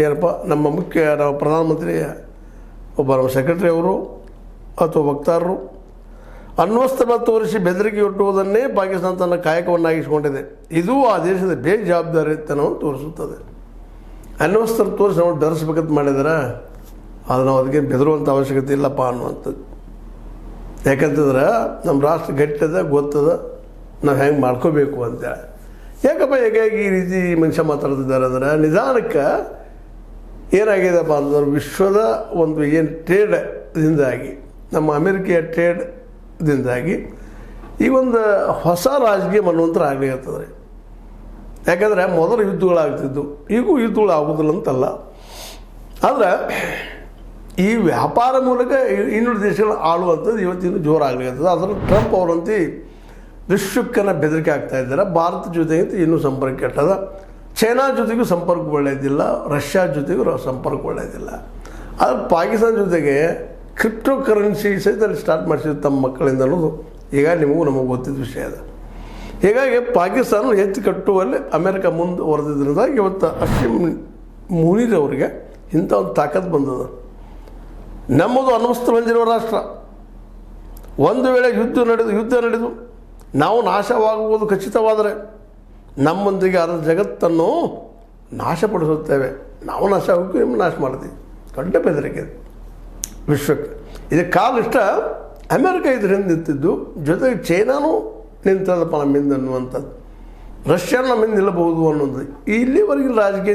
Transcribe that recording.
ಏನಪ್ಪ ನಮ್ಮ ಪ್ರಧಾನಮಂತ್ರಿ ಒಬ್ಬ ನಮ್ಮ ಸೆಕ್ರೆಟರಿ ಅವರು ಅಥವಾ ವಕ್ತಾರರು ಅಣ್ವಸ್ತ್ರ ತೋರಿಸಿ ಬೆದರಿಕೆ ಒಡ್ಡುವುದನ್ನೇ ಪಾಕಿಸ್ತಾನ ತನ್ನ ಕಾಯಕವನ್ನಾಗಿಸಿಕೊಂಡಿದೆ. ಇದು ಆ ದೇಶದ ಬೇಜವಾಬ್ದಾರಿತನವನ್ನು ತೋರಿಸುತ್ತದೆ. ಅಣ್ವಸ್ತ್ರ ತೋರಿಸಿ ನಾವು ಧರಿಸ್ಬೇಕಂತ ಮಾಡಿದಾರೆ, ಅದು ನಾವು ಅದಕ್ಕೆ ಬೆದರುವಂಥ ಅವಶ್ಯಕತೆ ಇಲ್ಲಪ್ಪ ಅನ್ನುವಂಥದ್ದು. ಯಾಕಂತಂದ್ರೆ ನಮ್ಮ ರಾಷ್ಟ್ರ ಗಟ್ಟಿದ ಗೊತ್ತದ, ನಾವು ಹೆಂಗೆ ಮಾಡ್ಕೋಬೇಕು ಅಂತೇಳಿ. ಯಾಕಪ್ಪ ಹೇಗಾಗಿ ಈ ರೀತಿ ಮನುಷ್ಯ ಮಾತಾಡ್ತಿದ್ದಾರೆ ಅಂದರೆ, ನಿಧಾನಕ್ಕೆ ಏನಾಗಿದೆಪ್ಪ ಅಂತಂದ್ರೆ ವಿಶ್ವದ ಒಂದು ಏನು ಟ್ರೇಡ್ದಿಂದಾಗಿ, ನಮ್ಮ ಅಮೇರಿಕೆಯ ಟ್ರೇಡ್ದಿಂದಾಗಿ ಈ ಒಂದು ಹೊಸ ರಾಜಕೀಯ ಮನ್ವಂತರ ಆಗ್ಲಿರ್ತದೆ. ಯಾಕಂದರೆ ಮೊದಲು ಯುದ್ಧಗಳಾಗ್ತಿದ್ದು, ಈಗೂ ಯುದ್ಧಗಳು ಆಗೋದಿಲ್ಲ ಅಂತಲ್ಲ. ಆದರೆ ಈ ವ್ಯಾಪಾರ ಮೂಲಕ ಇನ್ನೂರು ದೇಶಗಳು ಆಳುವಂಥದ್ದು ಇವತ್ತಿನ ಜೋರಾಗ್ಲಿರ್ತದೆ. ಅದರಲ್ಲಿ ಟ್ರಂಪ್ ಅವರಂತೆ ವಿಶ್ವಕ್ಕನ್ನು ಬೆದರಿಕೆ ಆಗ್ತಾ ಇದ್ದಾರೆ. ಭಾರತ ಜೊತೆಗೆ ಇನ್ನೂ ಸಂಪರ್ಕ ಕೆಟ್ಟದ, ಚೈನಾ ಜೊತೆಗೂ ಸಂಪರ್ಕ ಒಳ್ಳೆಯದಿಲ್ಲ, ರಷ್ಯಾ ಜೊತೆಗೂ ಸಂಪರ್ಕ ಒಳ್ಳೆಯದಿಲ್ಲ. ಆದರೆ ಪಾಕಿಸ್ತಾನ ಜೊತೆಗೆ ಕ್ರಿಪ್ಟೋ ಕರೆನ್ಸಿ ಸಹಿತ ಸ್ಟಾರ್ಟ್ ಮಾಡಿಸಿದ್ರು ತಮ್ಮ ಮಕ್ಕಳಿಂದ ಅನ್ನೋದು ಈಗ ನಿಮಗೂ ನಮಗೆ ಗೊತ್ತಿದ್ದ ವಿಷಯ ಅದು. ಹೀಗಾಗಿ ಪಾಕಿಸ್ತಾನ ಎತ್ತಿ ಕಟ್ಟುವಲ್ಲಿ ಅಮೆರಿಕ ಮುಂದುವರೆದಿದ್ದರಿಂದ ಇವತ್ತು ಅಶ್ವಿನ್ ಮುನೀರ್ ಅವರಿಗೆ ಇಂಥ ಒಂದು ತಾಕತ್ತು ಬಂದದ. ನಮ್ಮದು ಅಣ್ವಸ್ತ್ರ ಹೊಂದಿರುವ ರಾಷ್ಟ್ರ. ಒಂದು ವೇಳೆ ಯುದ್ಧ ನಡೆದು ನಾವು ನಾಶವಾಗುವುದು ಖಚಿತವಾದರೆ ನಮ್ಮೊಂದಿಗೆ ಅದರ ಜಗತ್ತನ್ನು ನಾಶಪಡಿಸುತ್ತೇವೆ. ನಾವು ನಾಶ ಆಗೋಕ್ಕೂ ನಿಮ್ಮ ನಾಶ ಮಾಡ್ತೀವಿ. ದೊಡ್ಡ ಬೆದರಿಕೆ ವಿಶ್ವಕ್ಕೆ. ಇದಕ್ಕೆ ಕಾಲಿಷ್ಟ ಅಮೆರಿಕ ಇದ್ರ ಹಿಂದೆ ನಿಂತಿದ್ದು, ಜೊತೆಗೆ ಚೈನಾನೂ ನಿಂತದಪ್ಪ ನಮ್ಮಿಂದ ಅನ್ನುವಂಥದ್ದು, ರಷ್ಯಾನು ನಮ್ಮಿಂದ ನಿಲ್ಲಬಹುದು ಅನ್ನೋದು ಇಲ್ಲಿವರೆಗಿನ ರಾಜಕೀಯ